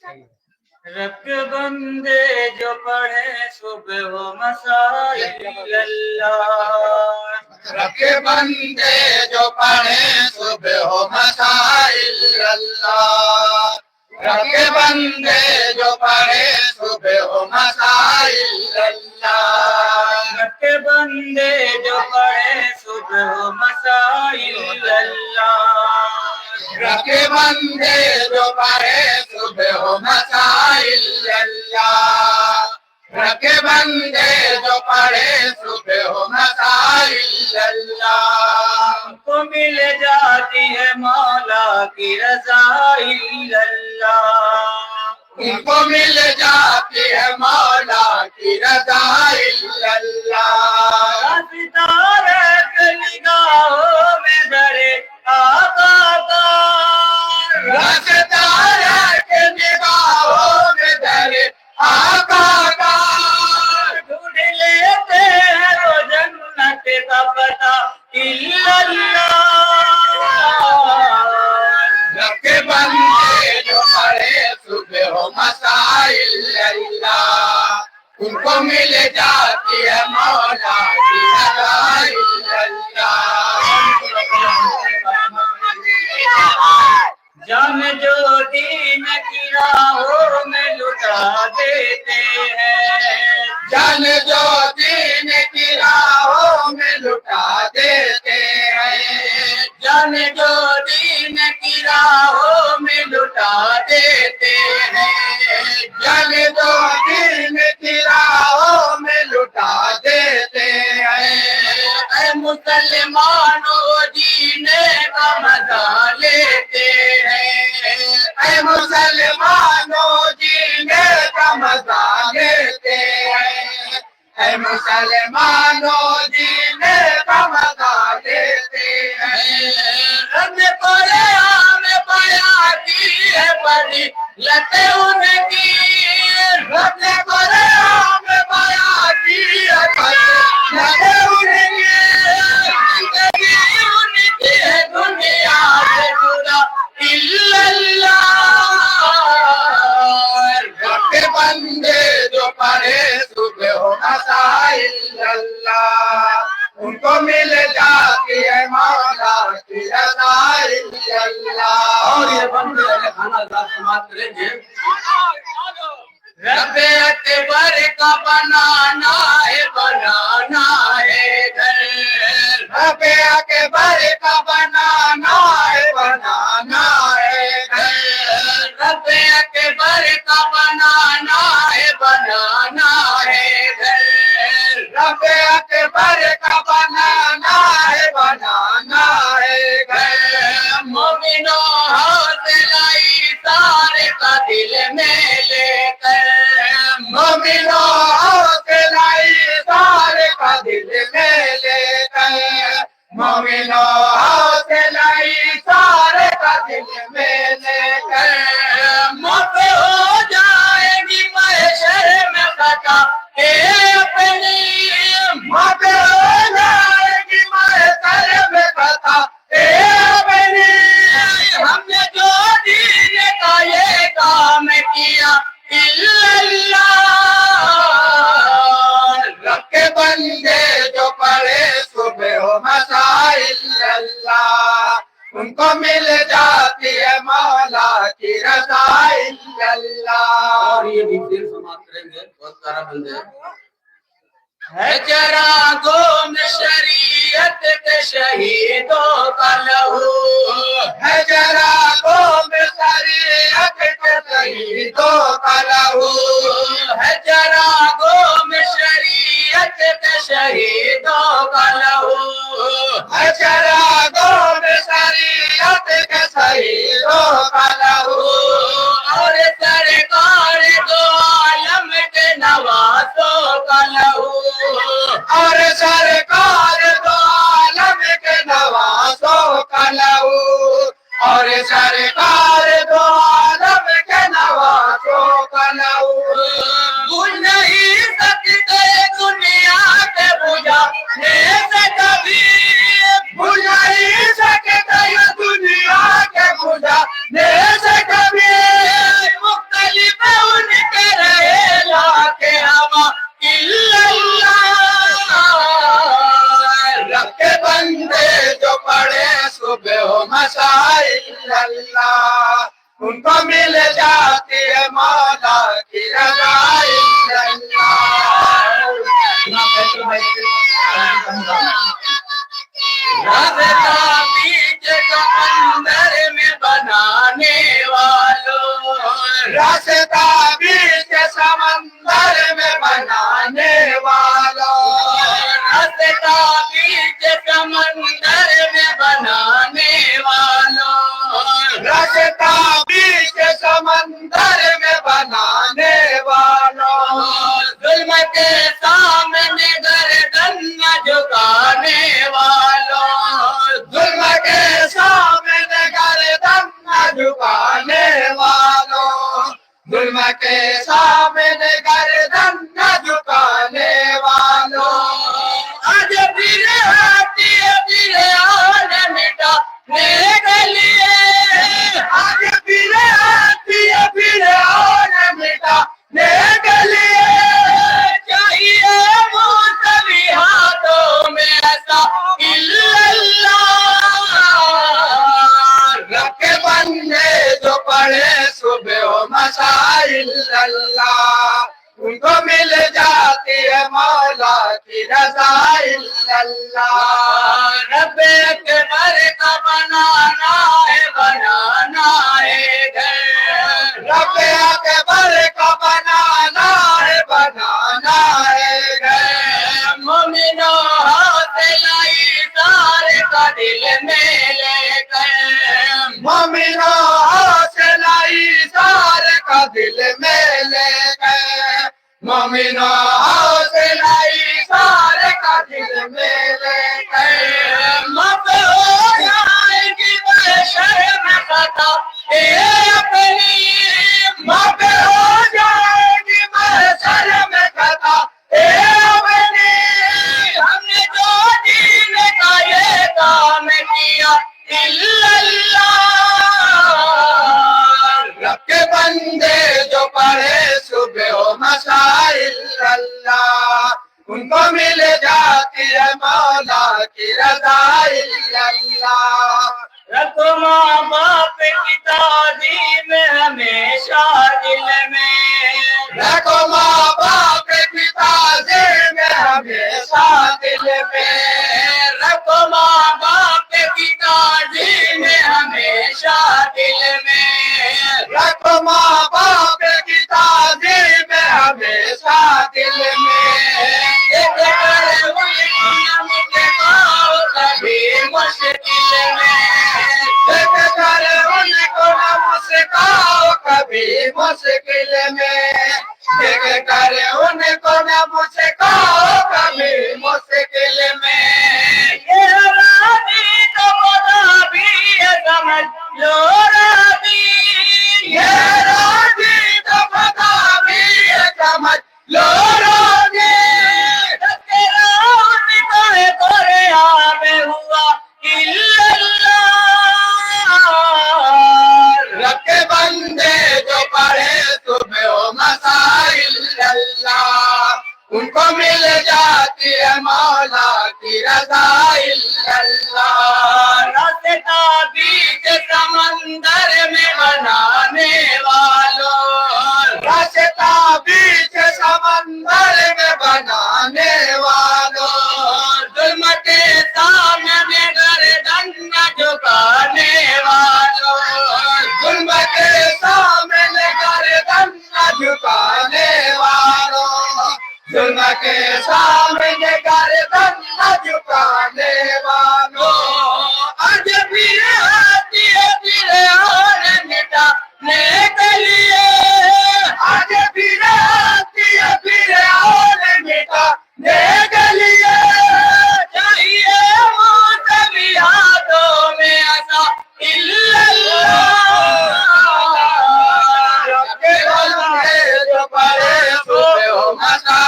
رب کے بندے جو پڑھے صبح و مساء اللہ، رب کے بندے جو پڑھے صبح و مساء اللہ، رب کے بندے جو پڑھے صبح و مساء اللہ، رب کے بندے جو پڑھے صبح و مساء اللہ، رب کے بندے جو پڑھے صبح و مساء اللہ، رب کے بندے جو پڑھے صبح و مساء اللہ، کو مل جاتی ہے مولا کی رضا اللہ، ان کو مل جاتی ہے مولا کی رضا اللہ، ستارے کے نگاہوں میں درے آقا کا ستارہ کے نگاہوں میں درے آقا کا ڈھونڈ لیتے ہیں وہ جنت کا پتہ اللہ، رب کے بندے جو پڑھے صبح و مساء اللہ، ان کو مل جاتی ہے مولا کی رضا اللہ، جان جو دین کی راہوں میں لٹا دیتے ہیں، جان جو دین کی راہوں میں لٹا دیتے ہیں، جان جو دین کی راہوں میں لٹا دیتے ہیں، جان جو دین کی راہوں میں لٹا دیتے ہیں، اے مسلمانوں جینے کا مزہ لیتے ہیں، اے مسلمانوں جینے کا مزہ لیتے ہیں، اے مسلمانوں جینے کا مزہ لیتے ہیں، رب قرآن بیان کی ہے بڑی لتے ان کی، رب نے قرآن میں بیان کی ہے لتے ان کی، زندگی ان کی ہے دنیا سے جدا اللہ، رب کے بندے جو پڑھے صبح و مساء اللہ، ان کو مل جاتی ہے مولا کی رضا اللہ، اور یہ بندے کھانا ذات سماعت کریں گے، رب اکبر کا بنانا ہے گھر، رب اکبر کا بنانا ہے گھر، رب اکبر کا بنانا ہے گھر، رب اکبر کا بنانا ہے گھر، مومنوں حوصلہ سارے کا دل میں لے کر، مومنوں حوصلہ سارے کا دل میں لے کر، مومنوں حوصلہ سارے کا دل میں لے کر، موت ہو جائے گی محشر میں خطا اپنی، موت ہو جائے گی محشر میں خطا اپنی، ہم نے جو دین کا یہ کام کیا اللہ، رب کے بندے جو پڑھے صبح و مساء اللہ، ان کو مل جاتی ہے مولا کی رضا اللہ، اور یہ بھی دل سماعت کریں گے، بہت سارا بندے ہے چراغوں میں شریعت کے شہیدوں کا لہو، ہے چراغوں میں شریعت کے شہیدوں کا لہو، ہے چراغوں میں شریعت کے شہیدوں کا لہو، ہے چراغوں میں شریعت کے شہیدوں کا لہو، اور سرکار دو عالم کے نوازوں کا لہو، اور سرکار دو عالم کے نوازوں کا لہو، اور سرکار دو عالم کے نوازوں کا لہو، بھول نہیں سکتے دنیا کے بجھانے سے کبھی، بھول نہیں سکتے دنیا کے بجھانے سے کبھی، مختلف کو مل جاتی ہے مولا کی رضا الا راستہ بیچ سمندر میں بنانے والوں، راستہ بیچ سمندر میں بنانے والوں، راستہ بیچ سمندر میں بنانے والوں، راستہ بیچ سمندر میں بنانے والوں، ظلم کے سامنے گردن نہ جھکانے والوں، ظلم کے سامنے گردن نہ جھکانے والوں، ظلم کے سامنے گردن نہ جھکانے والوں، آج پھر آتی ہے پھر آن مٹانے کے لیے، آج پھر آتی ہے پھر آن مٹانے کے لیے، چاہیے وہ سبھی ہاتھوں میں ایسا رب کے بندے جو پڑھے صبح و مساء اللہ، ان کو مل جاتی ہے مولا کی رضا اللہ، رب اکبر کا بنانا ہے گھر، رب اکبر کا بنانا ہے گھر، مومنوں حوصلہ سارے کا دل میں لے کر، مومنوں حوصلہ ایثار کا دل میں لے گئے، مومنوں حوصلہ ایثار کا دل میں لے گئے، مت ہو جائے گی بشر میں خطا اپنی، معاف ہو جائے گی محشر میں خطا اپنی، ہم نے جو دین کا یہ کام کیا رب کے بندے جو پڑھے صبح و مساء اللہ، ان کو مل جاتی ہے مولا کی رضا اللہ، رکھو ماں باپ کی تعظیم ہمیشہ دل میں، رکھو ماں باپ کی تعظیم ہمیشہ دل میں، رکھو ماں باپ کی تعظیم ہمیشہ دل میں، رکھو ماں باپ کی تعظیم ہمیشہ دل میں، ایک کر کبھی مشکل میں، دیکھ کر ان کو نہ مسکاؤ کبھی مشکل میں، دیکھ کر ان کو نہ مسکاؤ کبھی مشکل میں، یہ راضی تو خدا بھی ہے سمجھ لو راضی، یہ راضی تو خدا بھی ہے سمجھ لو راضی، تیرا نکاح قرآن میں ہوا رب کے بندے جو پڑھے صبح و مساء اللہ، ان کو مل جاتی ہے مولا کی رضا اللہ، راستہ بیچ سمندر میں بنانے والوں، راستہ بیچ سمندر میں بنانے والوں، ظلم کے سامنے گردن نہ جھکانے والوں، ظلم کے سامنے گردن نہ جھکانے والوں، ظلم کے سامنے گردن نہ جھکانے والوں، آج پھر آتی ہے پھر آن مٹانے کے لیے، آج پھر آتی ہے پھر اور مٹانے کے لیے، چاہیے وہ سبھی ہاتھوں میں ایسا رب کے بندے جو پڑھے صبح و مساء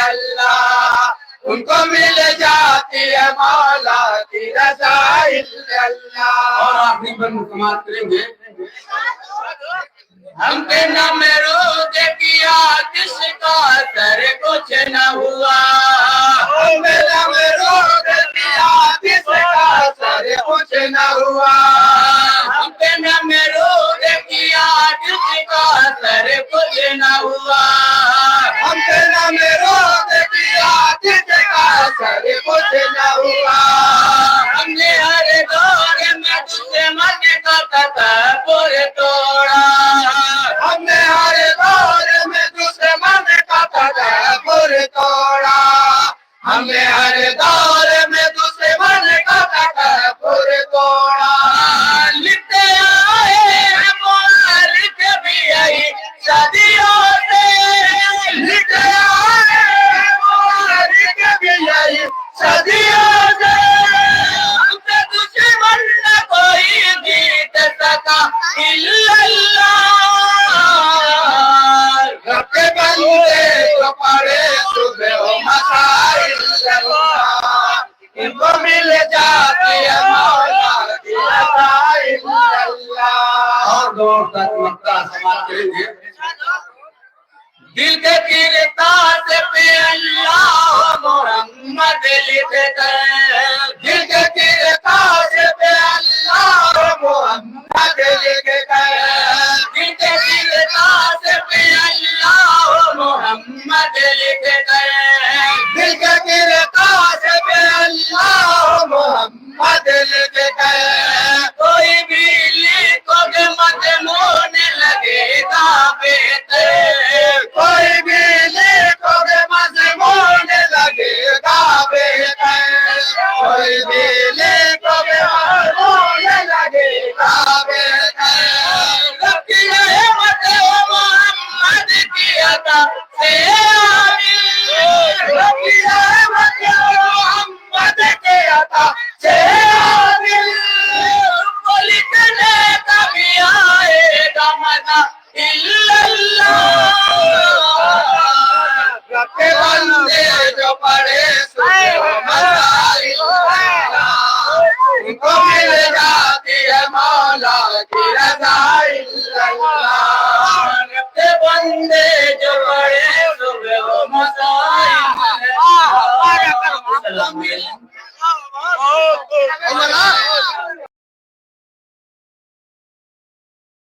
اللہ، ان کو مل جاتی ہے مولا کی رضا اللہ، اور آخری پر مسلمان کریں گے، ہم پہ نمرود کیا کس کا سر کچھ نہ ہوا، میرا مرود کیا کس کا سر کچھ نہ ہوا، ہم پہ نمرود کیا کسی کا اثر کچھ نہ ہوا ہم سے نام روز کیا کسی کا اثر کچھ نہ ہوا ہم نے ہر دور میں دشمن کا تصور توڑا ہم نے ہر دور میں دشمن کا تصور توڑا ہم نے ہر دور میں دشمن کا تصور توڑا لکھتے آئے مالک بھی یہی صدیوں سے لکھے آئے مالک بھی یہی صدیوں سے ہم سے دشمن نہ کوئی جیت سکا الا اللہ رب کے بندے تو پڑے صبح و مساء اللہ ان کو مل جاتی ہے مولا کی رضا اللہ اور دور تک مکہ سماعت کریں گے دل کے کرتاس پہ اللہ محمد لکھ کر دل کے کرتاس پہ اللہ محمد